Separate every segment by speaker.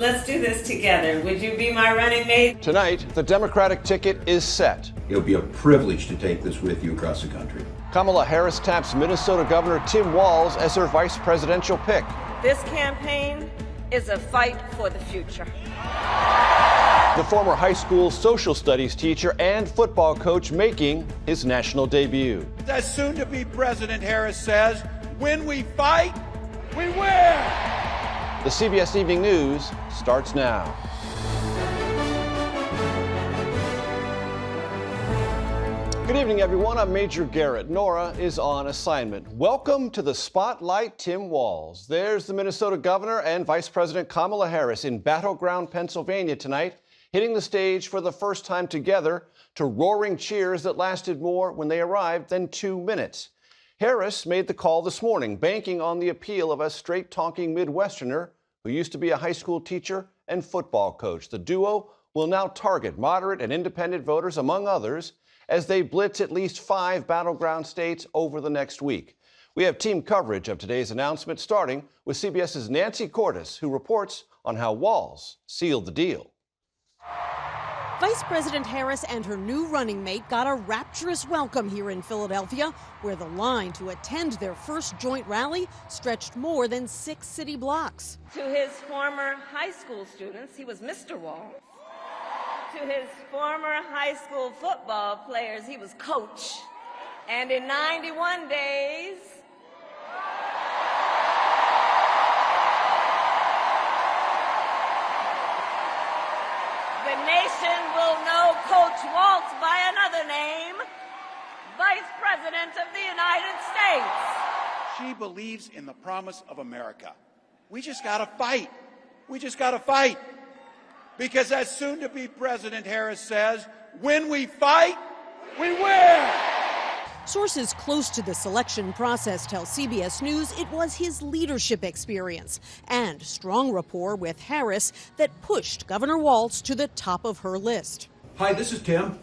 Speaker 1: Let's do this together. Would you be my running mate?
Speaker 2: Tonight, the Democratic ticket is set.
Speaker 3: It'll be a privilege to take this with you across the country.
Speaker 2: Kamala Harris taps Minnesota Governor Tim Walz as her vice presidential pick.
Speaker 4: This campaign is a fight for the future.
Speaker 2: The former high school social studies teacher and football coach making his national debut.
Speaker 5: As soon-to-be President Harris says, when we fight, we win!
Speaker 2: The CBS Evening News starts now. Good evening, everyone. I'm Major Garrett. Nora is on assignment. Welcome to the Spotlight, Tim Walz. There's the Minnesota Governor and Vice President Kamala Harris in battleground Pennsylvania tonight, hitting the stage for the first time together to roaring cheers that lasted more when they arrived than 2 minutes. Harris made the call this morning, banking on the appeal of a straight-talking Midwesterner who used to be a high school teacher and football coach. The duo will now target moderate and independent voters, among others, as they blitz at least 5 battleground states over the next week. We have team coverage of today's announcement, starting with CBS's Nancy Cordes, who reports on how Walz sealed the deal.
Speaker 6: Vice President Harris and her new running mate got a rapturous welcome here in Philadelphia, where the line to attend their first joint rally stretched more than 6 city blocks.
Speaker 4: To his former high school students, he was Mr. Walz. To his former high school football players, he was coach. And in 91 days, the nation will know Coach Walz by another name, Vice President of the United States.
Speaker 5: She believes in the promise of America. We just gotta fight. We just gotta fight. Because as soon-to-be President Harris says, when we fight, we win!
Speaker 6: Sources close to the selection process tell CBS News it was his leadership experience and strong rapport with Harris that pushed Governor Walz to the top of her list.
Speaker 3: Hi, this is Tim.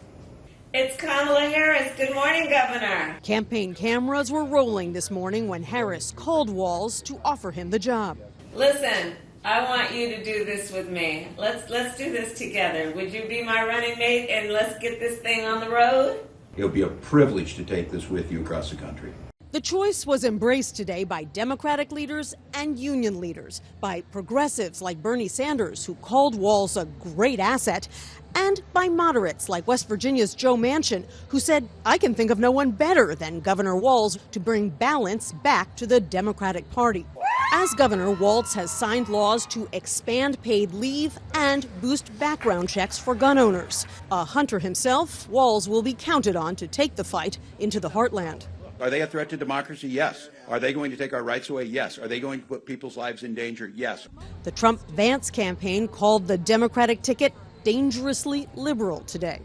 Speaker 1: It's Kamala Harris. Good morning, Governor.
Speaker 6: Campaign cameras were rolling this morning when Harris called Walz to offer him the job.
Speaker 1: Listen, I want you to do this with me. Let's do this together. Would you be my running mate and let's get this thing on the road?
Speaker 3: It'll be a privilege to take this with you across the country.
Speaker 6: The choice was embraced today by Democratic leaders and union leaders, by progressives like Bernie Sanders, who called Walz a great asset, and by moderates like West Virginia's Joe Manchin, who said, I can think of no one better than Governor Walz to bring balance back to the Democratic Party. As governor, Walz has signed laws to expand paid leave and boost background checks for gun owners. A hunter himself, Walz will be counted on to take the fight into the heartland.
Speaker 5: Are they a threat to democracy? Yes. Are they going to take our rights away? Yes. Are they going to put people's lives in danger? Yes.
Speaker 6: The Trump-Vance campaign called the Democratic ticket dangerously liberal today.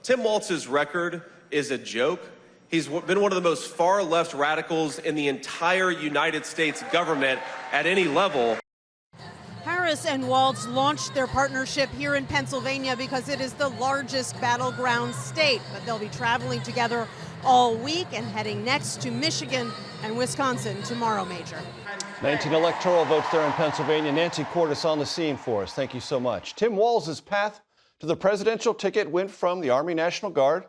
Speaker 7: Tim Walz's record is a joke. He's been one of the most far-left radicals in the entire United States government at any level.
Speaker 6: Harris and Walz launched their partnership here in Pennsylvania because it is the largest battleground state, but they'll be traveling together all week and heading next to Michigan and Wisconsin tomorrow, Major.
Speaker 2: 19 electoral votes there in Pennsylvania. Nancy Cordes on the scene for us. Thank you so much. Tim Walz's path to the presidential ticket went from the Army National Guard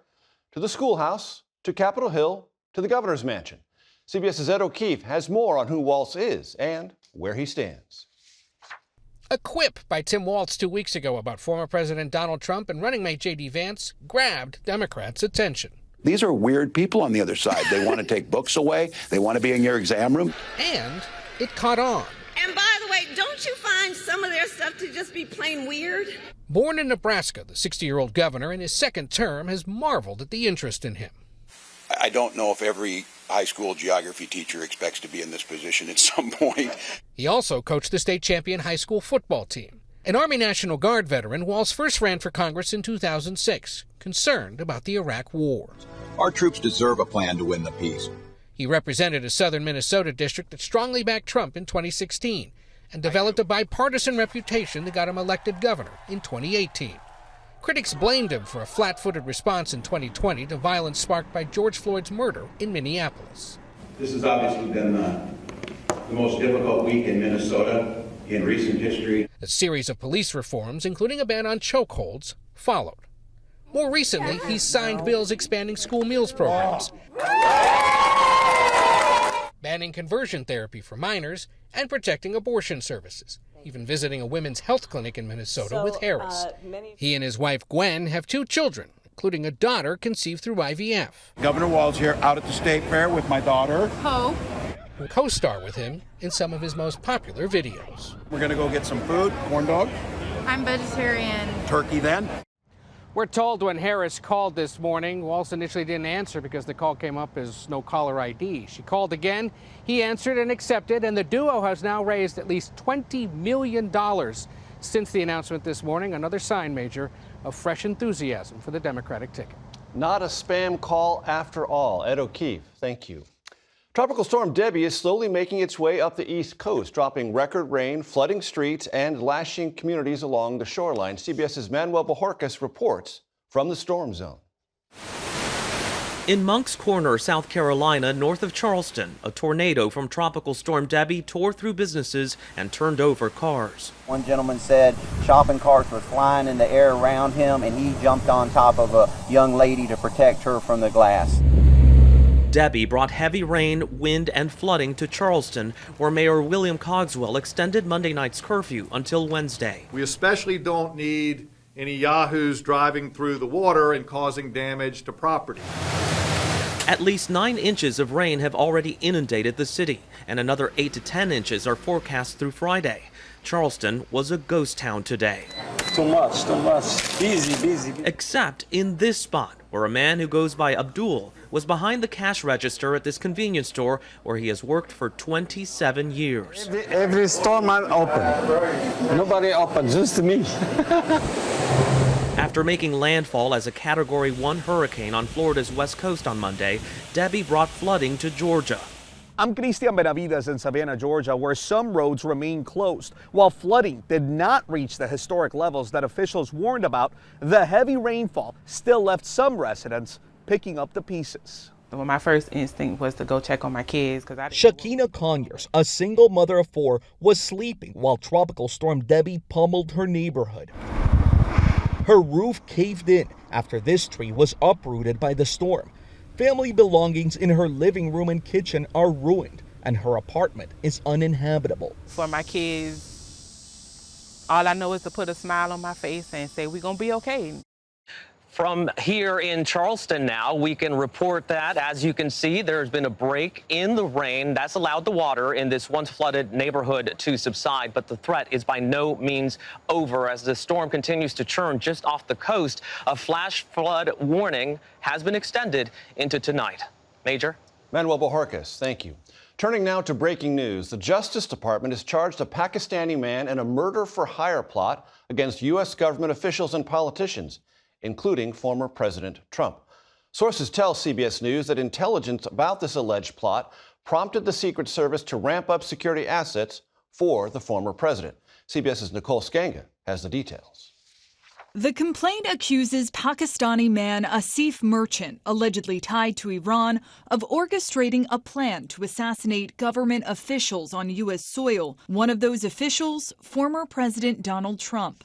Speaker 2: to the schoolhouse to Capitol Hill to the governor's mansion. CBS's Ed O'Keefe has more on who Walz is and where he stands.
Speaker 8: A quip by Tim Walz 2 weeks ago about former President Donald Trump and running mate J.D. Vance grabbed Democrats' attention.
Speaker 9: These are weird people on the other side. They want to take books away. They want to be in your exam room.
Speaker 8: And it caught on.
Speaker 4: and by the way, don't you find some of their stuff to just be plain weird?
Speaker 8: Born in Nebraska, the 60-year-old governor in his second term has marveled at the interest in him.
Speaker 9: I don't know if every high school geography teacher expects to be in this position at some point.
Speaker 8: He also coached the state champion high school football team. An Army National Guard veteran, Walz first ran for Congress in 2006, concerned about the Iraq War.
Speaker 10: Our troops deserve a plan to win the peace.
Speaker 8: He represented a southern Minnesota district that strongly backed Trump in 2016 and developed a bipartisan reputation that got him elected governor in 2018. Critics blamed him for a flat-footed response in 2020 to violence sparked by George Floyd's murder in Minneapolis.
Speaker 3: This has obviously been the most difficult week in Minnesota in recent history.
Speaker 8: A series of police reforms, including a ban on chokeholds, followed. More recently, he's signed bills expanding school meals programs, banning conversion therapy for minors, and protecting abortion services, even visiting a women's health clinic in Minnesota with Harris. He and his wife, Gwen, have 2 children, including a daughter conceived through IVF.
Speaker 5: Governor Walz here out at the State Fair with my daughter.
Speaker 11: Ho.
Speaker 8: Who co-star with him in some of his most popular videos.
Speaker 5: We're going to go get some food, corn dog.
Speaker 11: I'm vegetarian.
Speaker 5: Turkey then.
Speaker 8: We're told when Harris called this morning, Walz initially didn't answer because the call came up as no caller ID. She called again, he answered and accepted, and the duo has now raised at least $20 million since the announcement this morning, another sign, Major, of fresh enthusiasm for the Democratic ticket.
Speaker 2: Not a spam call after all. Ed O'Keefe, thank you. Tropical storm Debbie is slowly making its way up the East Coast, dropping record rain, flooding streets, and lashing communities along the shoreline. CBS's Manuel Bojorquez reports from the storm zone.
Speaker 12: In Moncks Corner, South Carolina, north of Charleston, a tornado from Tropical Storm Debbie tore through businesses and turned over cars.
Speaker 13: One gentleman said shopping carts were flying in the air around him, and he jumped on top of a young lady to protect her from the glass.
Speaker 12: Debbie brought heavy rain, wind, and flooding to Charleston, where Mayor William Cogswell extended Monday night's curfew until Wednesday.
Speaker 14: We especially don't need any yahoos driving through the water and causing damage to property.
Speaker 12: At least 9 inches of rain have already inundated the city, and another 8 to 10 inches are forecast through Friday. Charleston was a ghost town today.
Speaker 15: Too much. Busy.
Speaker 12: Except in this spot, where a man who goes by Abdul was behind the cash register at this convenience store where he has worked for 27 years.
Speaker 15: Every store man open. Nobody open, just me.
Speaker 12: After making landfall as a Category 1 hurricane on Florida's west coast on Monday, Debbie brought flooding to Georgia.
Speaker 16: I'm Cristian Benavides in Savannah, Georgia, where some roads remain closed. While flooding did not reach the historic levels that officials warned about, the heavy rainfall still left some residents picking up the pieces.
Speaker 17: Well, my first instinct was to go check on my kids because I
Speaker 18: didn't. Shakina Conyers, a single mother of 4, was sleeping while Tropical Storm Debbie pummeled her neighborhood. Her roof caved in after this tree was uprooted by the storm. Family belongings in her living room and kitchen are ruined, and her apartment is uninhabitable.
Speaker 17: For my kids, all I know is to put a smile on my face and say, we're going to be okay.
Speaker 12: From here in Charleston now, we can report that, as you can see, there's been a break in the rain. That's allowed the water in this once flooded neighborhood to subside, but the threat is by no means over. As the storm continues to churn just off the coast, a flash flood warning has been extended into tonight. Major?
Speaker 2: Manuel Bojorquez, thank you. Turning now to breaking news. The Justice Department has charged a Pakistani man in a murder-for-hire plot against U.S. government officials and politicians, including former President Trump. Sources tell CBS News that intelligence about this alleged plot prompted the Secret Service to ramp up security assets for the former president. CBS's Nicole Skanga has the details.
Speaker 19: The complaint accuses Pakistani man Asif Merchant, allegedly tied to Iran, of orchestrating a plan to assassinate government officials on U.S. soil. One of those officials, former President Donald Trump.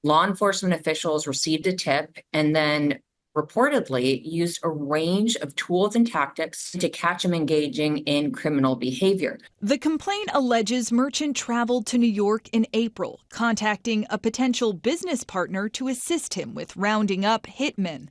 Speaker 20: Law enforcement officials received a tip and then reportedly used a range of tools and tactics to catch him engaging in criminal behavior.
Speaker 19: The complaint alleges Merchant traveled to New York in April, contacting a potential business partner to assist him with rounding up hitmen.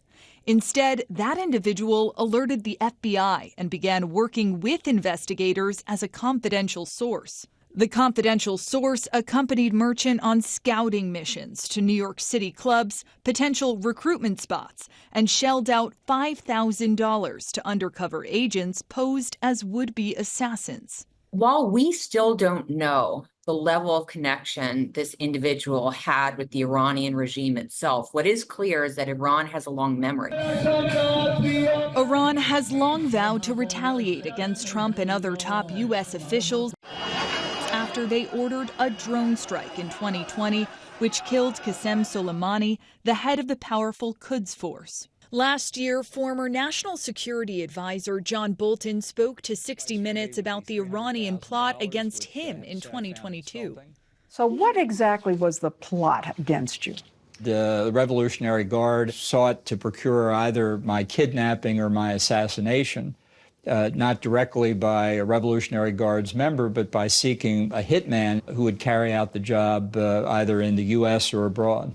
Speaker 19: Instead, that individual alerted the FBI and began working with investigators as a confidential source. The confidential source accompanied Merchant on scouting missions to New York City clubs, potential recruitment spots, and shelled out $5,000 to undercover agents posed as would-be assassins.
Speaker 20: While we still don't know the level of connection this individual had with the Iranian regime itself, what is clear is that Iran has a long memory.
Speaker 19: Iran has long vowed to retaliate against Trump and other top U.S. officials after they ordered a drone strike in 2020, which killed Qasem Soleimani, the head of the powerful Quds Force. Last year, former National Security Advisor John Bolton spoke to 60 Minutes about the Iranian plot against him in 2022.
Speaker 21: So what exactly was the plot against you?
Speaker 22: The Revolutionary Guard sought to procure either my kidnapping or my assassination, not directly by a Revolutionary Guard's member, but by seeking a hitman who would carry out the job either in the U.S. or abroad.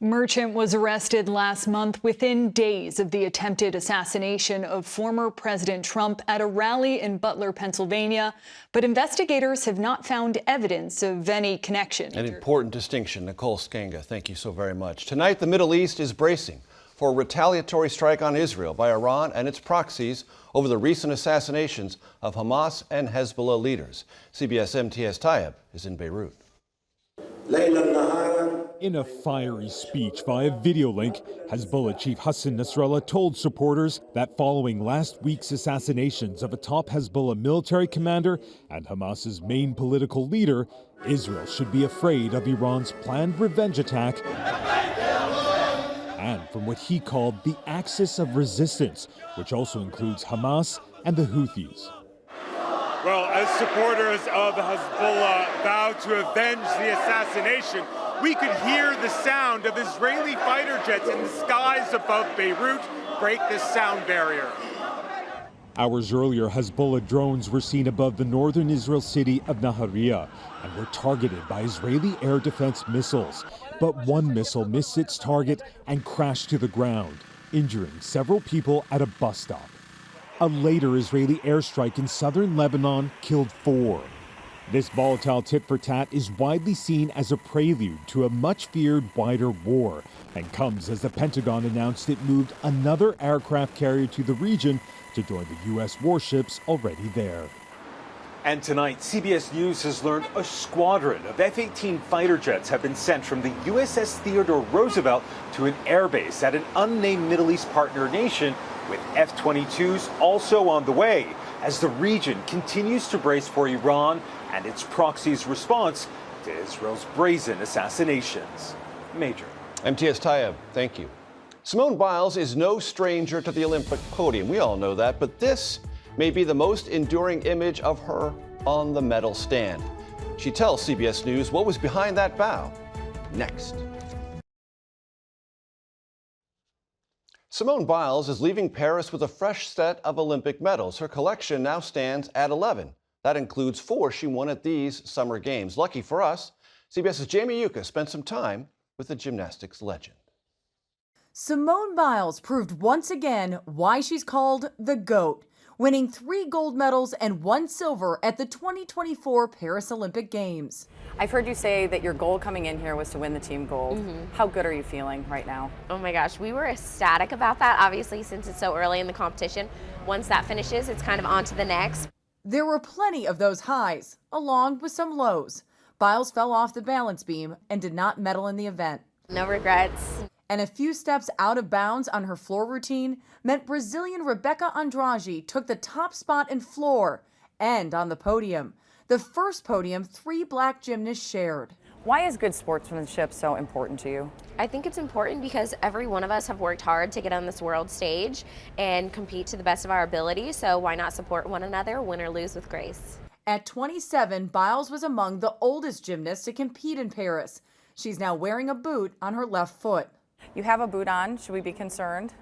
Speaker 19: Merchant was arrested last month within days of the attempted assassination of former President Trump at a rally in Butler, Pennsylvania. But investigators have not found evidence of any connection.
Speaker 2: An important distinction. Nicole Skenga, thank you so very much. Tonight, the Middle East is bracing for a retaliatory strike on Israel by Iran and its proxies over the recent assassinations of Hamas and Hezbollah leaders. CBS MTS Tayyab is in Beirut.
Speaker 23: In a fiery speech via video link, Hezbollah chief Hassan Nasrallah told supporters that following last week's assassinations of a top Hezbollah military commander and Hamas's main political leader, Israel should be afraid of Iran's planned revenge attack and from what he called the axis of resistance, which also includes Hamas and the Houthis.
Speaker 24: Well, as supporters of Hezbollah vowed to avenge the assassination, we could hear the sound of Israeli fighter jets in the skies above Beirut break this sound barrier.
Speaker 23: Hours earlier, Hezbollah drones were seen above the northern Israel city of Nahariya and were targeted by Israeli air defense missiles. But one missile missed its target and crashed to the ground, injuring several people at a bus stop. A later Israeli airstrike in southern Lebanon killed 4. This volatile tit-for-tat is widely seen as a prelude to a much-feared wider war and comes as the Pentagon announced it moved another aircraft carrier to the region to join the U.S. warships already there.
Speaker 16: And tonight, CBS News has learned a squadron of F-18 fighter jets have been sent from the USS Theodore Roosevelt to an airbase at an unnamed Middle East partner nation, with F-22s also on the way, as the region continues to brace for Iran and its proxy's response to Israel's brazen assassinations. Major.
Speaker 2: MTS Tayyab, thank you. Simone Biles is no stranger to the Olympic podium. We all know that, but this may be the most enduring image of her on the medal stand. She tells CBS News what was behind that bow. Next. Simone Biles is leaving Paris with a fresh set of Olympic medals. Her collection now stands at 11. That includes 4 she won at these Summer Games. Lucky for us, CBS's Jamie Yucca spent some time with the gymnastics legend.
Speaker 25: Simone Biles proved once again why she's called the GOAT, winning 3 gold medals and 1 silver at the 2024 Paris Olympic Games.
Speaker 26: I've heard you say that your goal coming in here was to win the team gold. How good are you feeling right now?
Speaker 27: Oh my gosh, we were ecstatic about that, obviously, since it's so early in the competition. Once that finishes, it's kind of on to the next.
Speaker 25: There were plenty of those highs, along with some lows. Biles fell off the balance beam and did not medal in the event.
Speaker 27: No regrets.
Speaker 25: And a few steps out of bounds on her floor routine meant Brazilian Rebeca Andrade took the top spot in floor and on the podium. The first podium 3 black gymnasts shared.
Speaker 26: Why is good sportsmanship so important to you?
Speaker 27: I think it's important because every one of us have worked hard to get on this world stage and compete to the best of our ability, so why not support one another, win or lose with grace?
Speaker 25: At 27, Biles was among the oldest gymnasts to compete in Paris. She's now wearing a boot on her left foot.
Speaker 26: You have a boot on. Should we be concerned?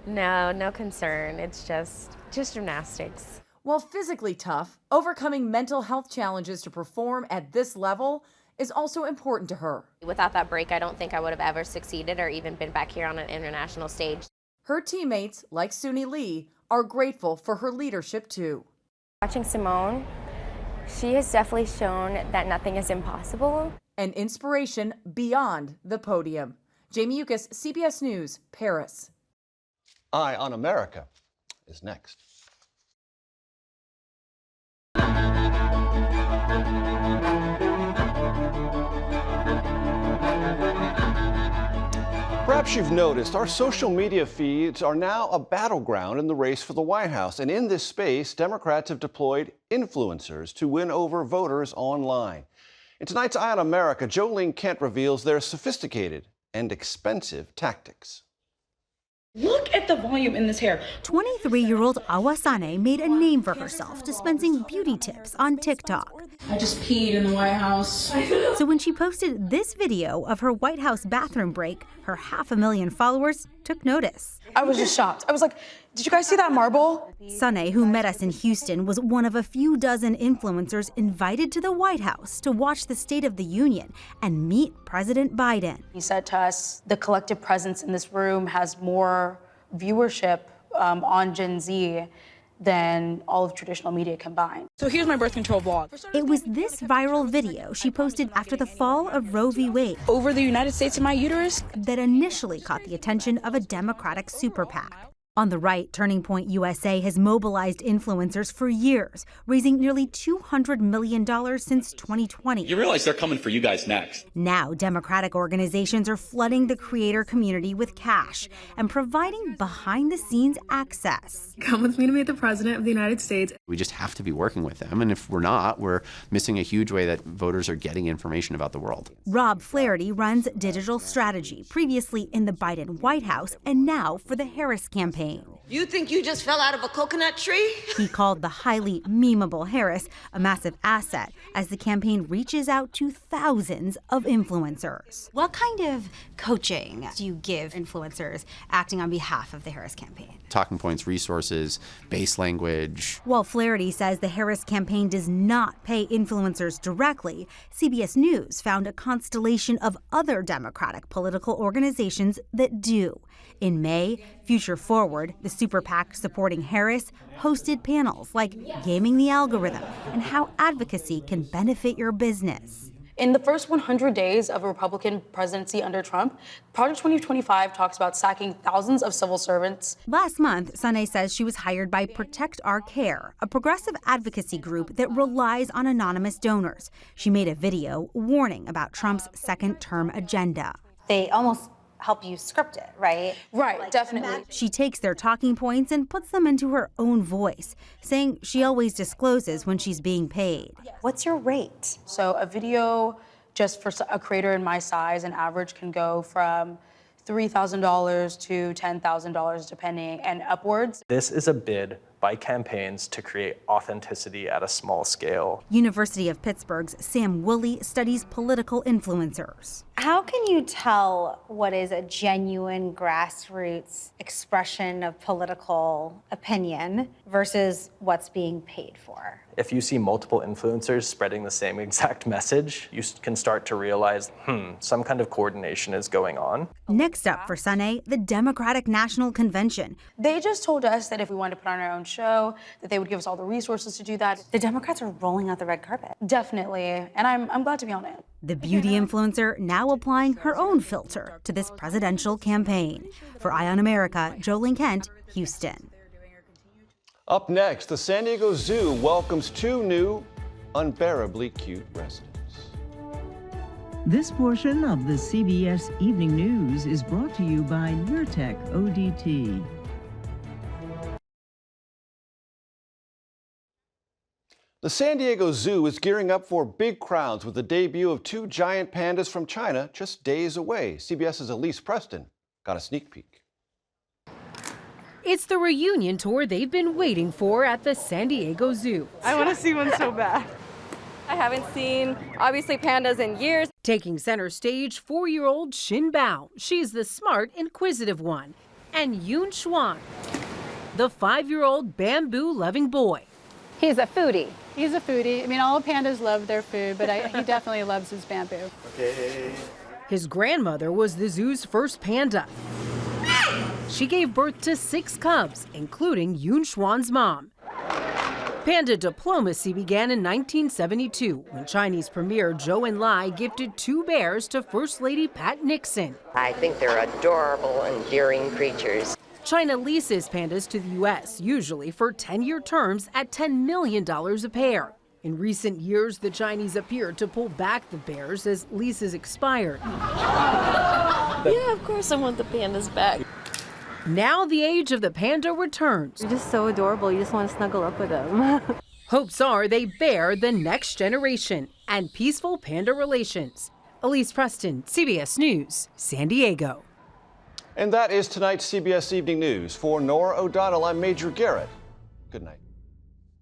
Speaker 27: No concern. It's just gymnastics.
Speaker 25: While physically tough, overcoming mental health challenges to perform at this level is also important to her.
Speaker 27: Without that break, I don't think I would have ever succeeded or even been back here on an international stage.
Speaker 25: Her teammates, like Suni Lee, are grateful for her leadership too.
Speaker 28: Watching Simone, she has definitely shown that nothing is impossible.
Speaker 25: An inspiration beyond the podium. Jamie Yucca, CBS News, Paris.
Speaker 2: Eye on America is next. Perhaps you've noticed our social media feeds are now a battleground in the race for the White House. And in this space, Democrats have deployed influencers to win over voters online. In tonight's Eye on America, Jolene Kent reveals their sophisticated and expensive tactics.
Speaker 29: Look at the volume in this hair.
Speaker 30: 23-year-old Awasane made a name for herself dispensing beauty tips on TikTok.
Speaker 29: I just peed in the White House.
Speaker 1: So when she posted this video of her White House bathroom break, her 500,000 followers took notice.
Speaker 29: I was just shocked. I was like, did you guys see that marble?
Speaker 1: Sunay, who met us in Houston, was one of a few dozen influencers invited to the White House to watch the State of the Union and meet President Biden.
Speaker 29: He said to us, the collective presence in this room has more viewership on Gen Z than all of traditional media combined. So here's my birth control vlog.
Speaker 1: It was this viral video she posted after the fall of Roe v. Wade
Speaker 29: over the United States in my uterus
Speaker 1: that initially caught the attention of a Democratic super PAC. On the right, Turning Point USA has mobilized influencers for years, raising nearly $200 million since 2020.
Speaker 3: You realize they're coming for you guys next.
Speaker 1: Now, Democratic organizations are flooding the creator community with cash and providing behind-the-scenes access.
Speaker 4: Come with me to meet the President of the United States.
Speaker 5: We just have to be working with them, and if we're not, we're missing a huge way that voters are getting information about the world.
Speaker 1: Rob Flaherty runs digital strategy, previously in the Biden White House and now for the Harris campaign.
Speaker 6: You think you just fell out of a coconut tree?
Speaker 1: He called the highly memeable Harris a massive asset as the campaign reaches out to thousands of influencers. What kind of coaching do you give influencers acting on behalf of the Harris campaign?
Speaker 5: Talking points, resources, base language.
Speaker 1: While Flaherty says the Harris campaign does not pay influencers directly, CBS News found a constellation of other Democratic political organizations that do. In May, Future Forward, the super PAC supporting Harris, hosted panels like Gaming the Algorithm and how advocacy can benefit your business.
Speaker 29: In the first 100 days of a Republican presidency under Trump, Project 2025 talks about sacking thousands of civil servants.
Speaker 1: Last month, Sunay says she was hired by Protect Our Care, a progressive advocacy group that relies on anonymous donors. She made a video warning about Trump's second-term agenda.
Speaker 7: They almost help you script it, right?
Speaker 29: Right,
Speaker 7: like,
Speaker 29: definitely.
Speaker 1: She takes their talking points and puts them into her own voice, saying she always discloses when she's being paid.
Speaker 7: What's your rate?
Speaker 29: So a video just for a creator in my size, an average can go from $3,000 to $10,000 depending and upwards.
Speaker 9: This is a bid by campaigns to create authenticity at a small scale.
Speaker 1: University of Pittsburgh's Sam Woolley studies political influencers.
Speaker 7: How can you tell what is a genuine grassroots expression of political opinion versus what's being paid for?
Speaker 9: If you see multiple influencers spreading the same exact message, you can start to realize, some kind of coordination is going on.
Speaker 1: Next up for Sunay, the Democratic National Convention.
Speaker 29: They just told us that if we wanted to put on our own show, that they would give us all the resources to do that.
Speaker 7: The Democrats are rolling out the red carpet.
Speaker 29: Definitely, and I'm glad to be on it.
Speaker 1: The beauty influencer now applying her own filter to this presidential campaign. For Eye on America, Jolene Kent, Houston.
Speaker 2: Up next, the San Diego Zoo welcomes 2 new, unbearably cute residents.
Speaker 10: This portion of the CBS Evening News is brought to you by Nurtec ODT.
Speaker 2: The San Diego Zoo is gearing up for big crowds with the debut of 2 giant pandas from China just days away. CBS's Elise Preston got a sneak peek.
Speaker 11: It's the reunion tour they've been waiting for at the San Diego Zoo.
Speaker 30: I want to see one so bad.
Speaker 26: I haven't seen, obviously, pandas in years.
Speaker 11: Taking center stage, 4-year-old Xin Bao. She's the smart, inquisitive one. And Yun Xuan, the 5-year-old bamboo-loving boy.
Speaker 31: He's a foodie. He's a foodie. I mean, all pandas love their food, but he definitely loves his bamboo.
Speaker 2: Okay.
Speaker 11: His grandmother was the zoo's first panda. She gave birth to 6 cubs, including Yun Xuan's mom. Panda diplomacy began in 1972 when Chinese Premier Zhou Enlai gifted 2 bears to First Lady Pat Nixon.
Speaker 32: I think they're adorable, endearing creatures.
Speaker 11: China leases pandas to the U.S., usually for 10-year terms at $10 million a pair. In recent years, the Chinese appeared to pull back the bears as leases expired.
Speaker 33: Yeah, of course I want the pandas back.
Speaker 11: Now the age of the panda returns.
Speaker 33: They're just so adorable. You just want to snuggle up with them.
Speaker 11: Hopes are they bear the next generation and peaceful panda relations. Elise Preston, CBS News, San Diego.
Speaker 2: And that is tonight's CBS Evening News. For Nora O'Donnell, I'm Major Garrett. Good night.